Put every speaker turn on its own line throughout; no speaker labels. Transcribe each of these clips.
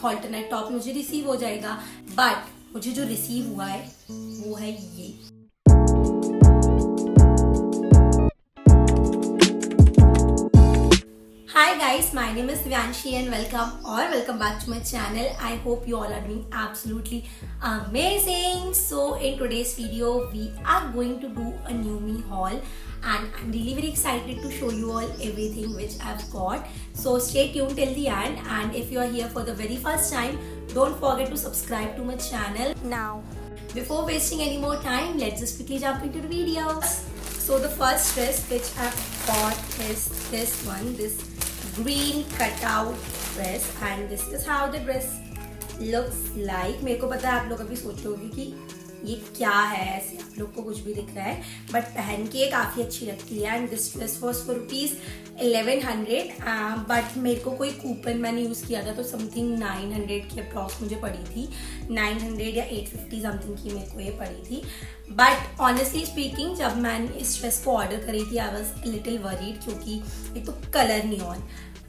Alternate top मुझे receive हो जाएगा, बट मुझे जो रिसीव हुआ है वो है ये। Hi guys, my name is Divyanshi and welcome back to my channel. I hope you all are doing absolutely amazing. So in today's video we are going to do a new me haul and I'm really very excited to show you all everything which I've got. So stay tuned till the end, and if you are here for the very first time, don't forget to subscribe to my channel now. Before wasting any more time, let's just quickly jump into the videos. So the first dress which I've got is this one, this green cutout dress, and this is how the dress looks like. मेरे को पता है आप लोग अभी सोच रहे होंगे कि ये क्या है, ऐसे आप लोग को कुछ भी दिख रहा है, बट पहन के काफ़ी अच्छी लगती है। And this dress was for ₹1100, but मेरे को कोई कूपन मैंने यूज़ किया था तो समथिंग 900 की अप्रॉक्स मुझे पड़ी थी, 900 या 850 समथिंग की मेरे को ये पड़ी थी। बट ऑनेस्टली स्पीकिंग, जब मैंने इस ड्रेस को ऑर्डर करी थी आई वॉज लिटिल वरीड, क्योंकि एक तो कलर नियॉन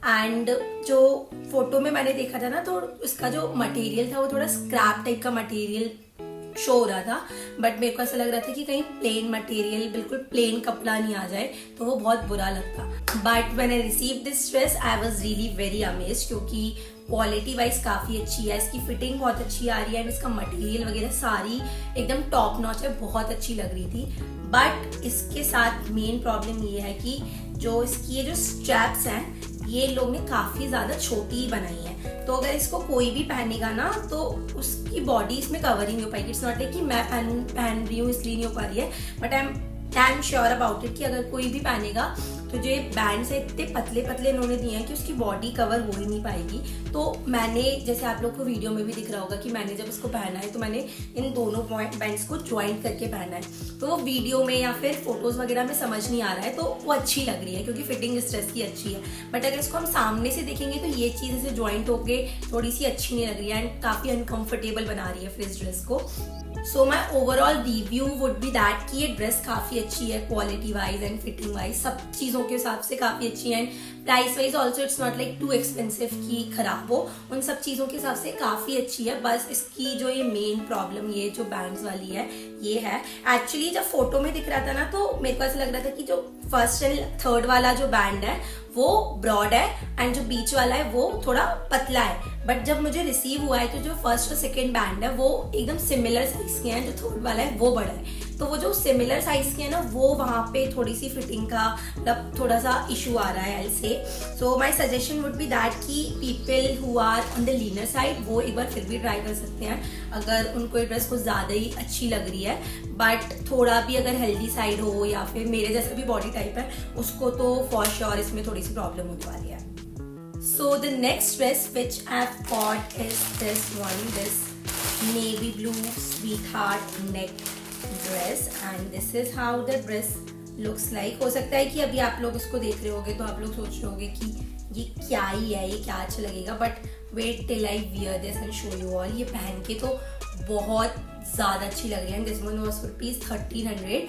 एंड जो फोटो में मैंने देखा था ना, तो उसका जो मटेरियल था वो थोड़ा स्क्रैप टाइप का मटेरियल शो हो रहा था, बट मेरे को ऐसा लग रहा था कि कहीं प्लेन मटेरियल, बिल्कुल प्लेन कपड़ा नहीं आ जाए तो वो बहुत बुरा लगता। But when I receive this dress I was really very amazed, क्योंकि क्वालिटी वाइज काफ़ी अच्छी है, इसकी फिटिंग बहुत अच्छी आ रही है एंड इसका मटेरियल वगैरह सारी एकदम टॉप नॉच है, बहुत अच्छी लग रही थी। बट इसके साथ मेन प्रॉब्लम ये है कि जो इसकी ये जो स्ट्रैप्स हैं ये लोग ने काफ़ी ज़्यादा छोटी बनाई है, तो अगर इसको कोई भी पहनेगा ना तो उसकी बॉडी इसमें कवर ही नहीं हो पाएगी। इट्स नॉट लाइक कि मैं पहन रही हूँ इसलिए नहीं हो पा रही है, but I am sure about it कि अगर कोई भी पहनेगा तो जो बैंड से इतने पतले पतले इन्होंने दिए हैं कि उसकी बॉडी कवर हो ही नहीं पाएगी। तो मैंने, जैसे आप लोग को वीडियो में भी दिख रहा होगा कि मैंने जब इसको पहना है तो मैंने इन दोनों बैंड्स को ज्वाइंट करके पहना है, तो वो वीडियो में या फिर फोटोज वगैरह में समझ नहीं आ रहा है, तो वो अच्छी लग रही है क्योंकि फिटिंग इस ड्रेस की अच्छी है। बट अगर इसको हम सामने से देखेंगे तो ये चीज़ ऐसे ज्वाइंट होके थोड़ी सी अच्छी नहीं लग रही है एंड काफ़ी अनकम्फर्टेबल बना रही है फिर इस ड्रेस को। So my overall review would be that कि ये ड्रेस काफ़ी अच्छी है, quality wise and fitting wise सब चीज़ों के हिसाब से काफ़ी अच्छी है, and price wise also it's not like too expensive की खराब हो, उन सब चीज़ों के हिसाब से काफ़ी अच्छी है। बस इसकी जो ये मेन प्रॉब्लम, ये जो बैंड्स वाली है ये है। एक्चुअली जब फोटो में दिख रहा था ना तो मेरे को ऐसा लग रहा था कि जो फर्स्ट एंड थर्ड वाला जो बैंड है वो ब्रॉड है एंड जो बीच वाला है वो थोड़ा पतला है, बट जब मुझे रिसीव हुआ है तो जो फर्स्ट और सेकेंड बैंड है वो एकदम सिमिलर साइज के हैं, जो थर्ड वाला है वो बड़ा है। तो वो जो सिमिलर साइज के है ना, वो वहाँ पे थोड़ी सी फिटिंग का मतलब थोड़ा सा इशू आ रहा है आई से। So my suggestion would be that कि people who are on the leaner side वो एक बार फिर भी ट्राई कर सकते हैं अगर उनको ये ड्रेस कुछ ज़्यादा ही अच्छी लग रही है। बट थोड़ा भी अगर हेल्दी साइड हो या फिर मेरे जैसा भी बॉडी टाइप है उसको तो फॉर श्योर इसमें थोड़ी सी प्रॉब्लम होने वाली है। So the next dress which I've got is this one, this navy blue sweetheart neck dress, and this is how the dress looks like. हो सकता है कि अभी आप लोग इसको देख रहे होगे तो आप लोग सोच रहे होगे कि ये क्या ही है, ये क्या अच्छा लगेगा, but wait till I wear this and show you all. ये पहन के तो बहुत ज़्यादा अच्छी लग रही है। दिस वन वॉज ₹1300,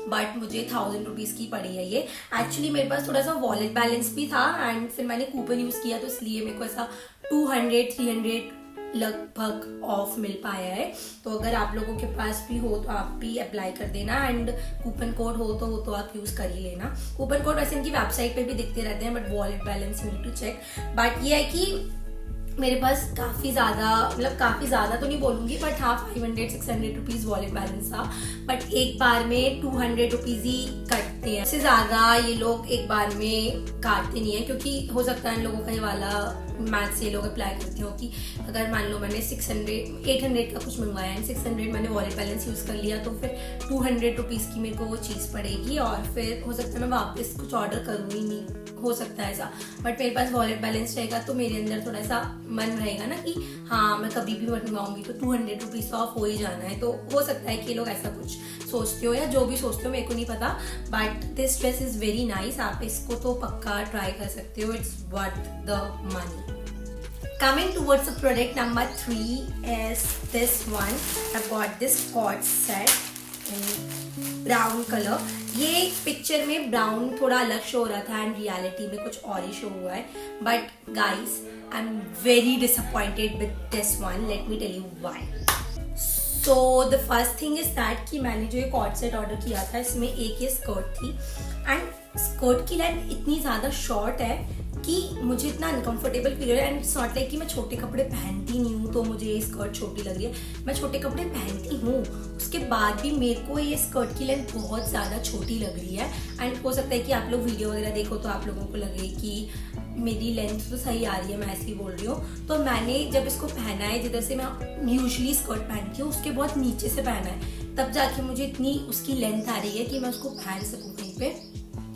बट मुझे ₹1000 की पड़ी है ये। एक्चुअली मेरे पास थोड़ा सा वॉलेट बैलेंस भी था एंड फिर मैंने कूपन यूज़ किया तो इसलिए मेरे को ऐसा 200-300 लगभग ऑफ मिल पाया है। तो अगर आप लोगों के पास भी हो तो आप भी अप्लाई कर देना, एंड कूपन कोड हो तो वो तो आप यूज़ कर ही लेना। कूपन कोड वैसे इनकी वेबसाइट पे भी दिखते रहते हैं, but wallet balance you need to check. But ये है कि मेरे पास काफ़ी ज़्यादा, मतलब काफ़ी ज़्यादा तो नहीं बोलूँगी, बट हाँ ₹500-600 वॉलेट बैलेंस था, बट एक बार में ₹200 ही कटते हैं। इससे ज़्यादा ये लोग एक बार में काटते नहीं है, क्योंकि हो सकता है इन लोगों का ये वाला मैथ से ये लोग अप्लाई करते हो कि अगर मान लो मैंने 800 का कुछ मंगवाया एंड 600 मैंने वॉलेट बैलेंस यूज़ कर लिया तो फिर ₹200 की मेरे को वो चीज़ पड़ेगी, और फिर हो सकता है मैं वापस कुछ ऑर्डर करूँ ही नहीं, हो सकता है ऐसा। बट मेरे पास वॉलेट बैलेंस रहेगा तो मेरे अंदर थोड़ा सा मन रहेगा ना कि हाँ मैं कभी भी मंगवाऊंगी तो ₹200 ऑफ हो ही जाना है। तो हो सकता है कि ये लोग ऐसा कुछ सोचते हो या जो भी सोचते हो मेरे को नहीं पता, but this dress is very nice. आप इसको तो पक्का ट्राई कर सकते हो, it's worth the money. Coming towards the product number 3 is this one. I got this cord set. Brown colour. ये पिक्चर में ब्राउन थोड़ा अलग शो हो रहा था एंड रियलिटी में कुछ और ही शो हुआ है। But guys, I am very disappointed with this one, let me tell you why. So the first thing is that कि मैंने जो एक कॉर्ड सेट ऑर्डर किया था, इसमें एक ये स्कर्ट थी एंड स्कर्ट की लेंथ इतनी ज़्यादा शॉर्ट है कि मुझे इतना अनकंफर्टेबल फील हो रहा है। एंड सॉर्ट लाइक कि मैं छोटे कपड़े पहनती नहीं हूँ तो मुझे ये स्कर्ट छोटी लग रही है। मैं छोटे कपड़े पहनती हूँ, उसके बाद भी मेरे को ये स्कर्ट की लेंथ बहुत ज़्यादा छोटी लग रही है। एंड हो सकता है कि आप लोग वीडियो वगैरह देखो तो आप लोगों को लगे कि मेरी लेंथ तो सही आ रही है, मैं ऐसे ही बोल रही हूँ। तो मैंने जब इसको पहना है, जिधर से मैं यूजुअली स्कर्ट पहनती हूँ उसके बहुत नीचे से पहना है, तब जाके मुझे इतनी उसकी लेंथ आ रही है कि मैं उसको पहन सकूँ कहीं पे।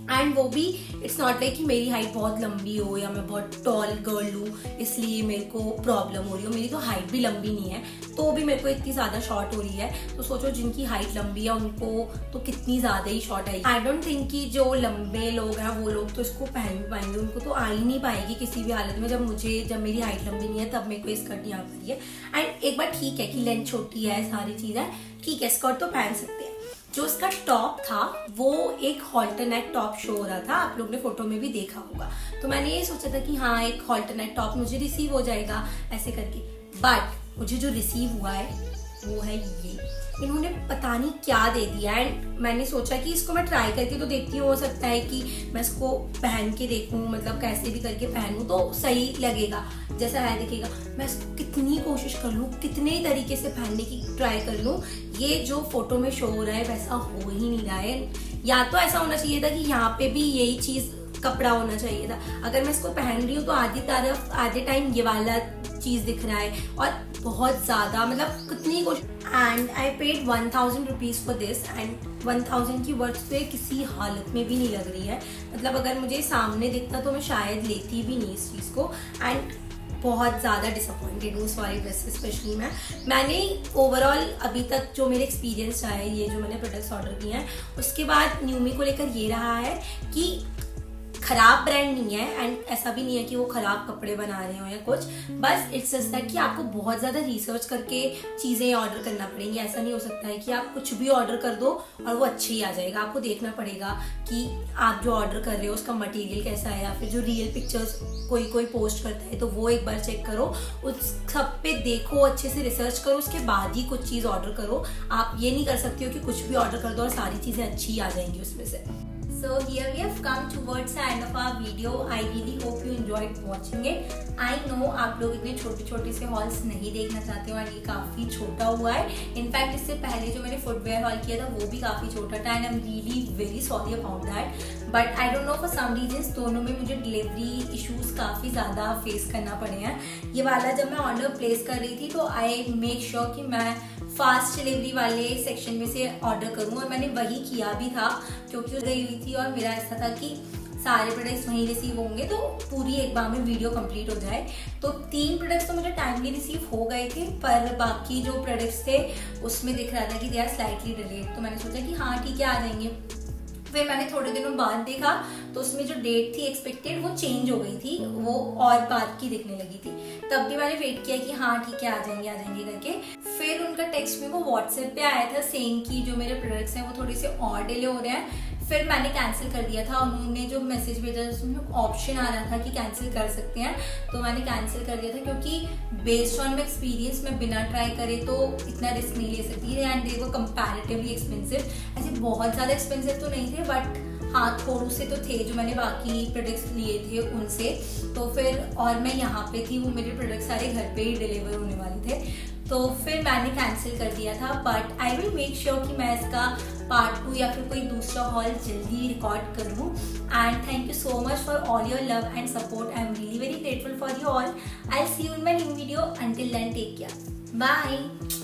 एंड वो भी इट्स नॉट लाइक कि मेरी हाइट बहुत लंबी हो या मैं बहुत टॉल गर्ल हूँ इसलिए मेरे को प्रॉब्लम हो रही हो। मेरी तो हाइट भी लंबी नहीं है तो भी मेरे को इतनी ज़्यादा शॉर्ट हो रही है। तो सोचो जिनकी हाइट लंबी है उनको तो कितनी ज़्यादा ही शॉर्ट आएगी। आई डोंट थिंक कि जो लंबे लोग हैं वो लोग तो इसको पहन भी पाएंगे, उनको तो आ ही नहीं पाएगी किसी भी हालत में। जब मेरी हाइट लंबी नहीं है तब मेरे को ये स्कर्ट नहीं आ पा रही है। एंड एक बार ठीक है कि लेंथ छोटी है, सारी चीज़ है, ठीक है, स्कर्ट तो पहन सकते हैं। जो उसका टॉप था वो एक हॉल्टरनेट टॉप शो हो रहा था, आप लोग ने फोटो में भी देखा होगा। तो मैंने ये सोचा था कि हाँ एक हॉल्टरनेट टॉप मुझे रिसीव हो जाएगा ऐसे करके। बट मुझे जो रिसीव हुआ है वो है ये, इन्होंने पता नहीं क्या दे दिया। एंड मैंने सोचा कि इसको मैं ट्राई करके तो देखती हूँ, हो सकता है कि मैं इसको पहन के देखूँ, मतलब कैसे भी करके पहनूँ तो सही लगेगा, जैसा है दिखेगा। मैं इसको कितनी कोशिश कर लूँ, कितने तरीके से पहनने की ट्राई कर लूँ, ये जो फोटो में शो हो रहा है वैसा हो ही नहीं रहा है। या तो ऐसा होना चाहिए था कि यहाँ पे भी यही चीज़ कपड़ा होना चाहिए था। अगर मैं इसको पहन रही हूँ तो आधी तरफ आधे टाइम ये वाला चीज दिख रहा है और बहुत ज्यादा, मतलब कितनी कोशिश। And I paid 1000 rupees for this and 1000 की वर्थ पे किसी हालत में भी नहीं लग रही है। मतलब अगर मुझे सामने दिखता तो मैं शायद लेती भी नहीं इस चीज को। एंड बहुत ज़्यादा डिसअपॉइंटेड हूँ सॉरी ड्रेस स्पेशली मैंने ओवरऑल अभी तक जो मेरे एक्सपीरियंस रहा है, ये जो मैंने प्रोडक्ट्स ऑर्डर किए हैं उसके बाद न्यूमी को लेकर ये रहा है कि खराब ब्रांड नहीं है एंड ऐसा भी नहीं है कि वो खराब कपड़े बना रहे हो या कुछ, बस इट्स जस्ट दैट कि आपको बहुत ज़्यादा रिसर्च करके चीज़ें ऑर्डर करना पड़ेंगी। ऐसा नहीं हो सकता है कि आप कुछ भी ऑर्डर कर दो और वो अच्छे ही आ जाएगा। आपको देखना पड़ेगा कि आप जो ऑर्डर कर रहे हो उसका मटेरियल कैसा है, या फिर जो रियल पिक्चर्स कोई पोस्ट करता है तो वो एक बार चेक करो, उस सब पे देखो, अच्छे से रिसर्च करो, उसके बाद ही कुछ चीज़ ऑर्डर करो। आप ये नहीं कर सकते हो कि कुछ भी ऑर्डर कर दो और सारी चीज़ें अच्छी आ जाएंगी उसमें से। So here we have come towards the end of our video. I really hope you enjoyed watching it. I know आप लोग इतने छोटे छोटे से हॉल्स नहीं देखना चाहते हो और ये काफ़ी छोटा हुआ है। इनफैक्ट इससे पहले जो मैंने फुटवेयर हॉल किया था वो भी काफ़ी छोटा था and I am really very sorry about that. But I don't know for some reasons दोनों में मुझे डिलीवरी इशूज़ काफ़ी ज़्यादा फेस करना पड़े हैं। ये वाला जब मैं ऑर्डर प्लेस कर रही थी तो आई मेक श्योर कि मैं फास्ट डिलीवरी वाले सेक्शन में से ऑर्डर करूँ और मैंने वही किया भी था क्योंकि गई हुई थी और मेरा ऐसा था कि सारे प्रोडक्ट्स वहीं रिसीव होंगे तो पूरी एक बार में वीडियो कंप्लीट हो जाए। तो 3 प्रोडक्ट्स तो मुझे टाइमली रिसीव हो गए थे, पर बाकी जो प्रोडक्ट्स थे उसमें दिख रहा था कि दे आर स्लाइटली डिलेड। तो मैंने सोचा कि हाँ ठीक है आ जाएंगे। फिर मैंने थोड़े दिनों बाद देखा तो उसमें जो डेट थी एक्सपेक्टेड वो चेंज हो गई थी, वो और बाद की दिखने लगी थी। तब भी मैंने वेट किया कि हाँ ठीक है आ जाएंगे करके। फिर उनका टेक्स्ट में वो व्हाट्सएप पे आया था सेइंग कि जो मेरे प्रोडक्ट्स हैं वो थोड़े से और डिले हो रहे हैं। फिर मैंने कैंसिल कर दिया था। उन्होंने जो मैसेज भेजा उसमें ऑप्शन आ रहा था कि कैंसिल कर सकते हैं, तो मैंने कैंसिल कर दिया था क्योंकि बेस्ड ऑन माई एक्सपीरियंस मैं बिना ट्राई करे तो इतना रिस्क नहीं ले सकती एंड दे वो कंपैरेटिवली एक्सपेंसिव। ऐसे बहुत ज़्यादा एक्सपेंसिव तो नहीं थे बट हाँ थोड़े से तो थे जो मैंने बाकी प्रोडक्ट्स लिए थे उनसे। तो फिर और मैं यहाँ पे थी, वो मेरे प्रोडक्ट्स सारे घर पे ही डिलीवर होने वाले थे, तो फिर मैंने कैंसिल कर दिया था। But I will make sure कि मैं इसका पार्ट 2 या फिर कोई दूसरा हॉल जल्दी रिकॉर्ड करूँ। And thank you so much for all your love and support. I am really very grateful for you all. I see you in my new video. Until then take care, bye.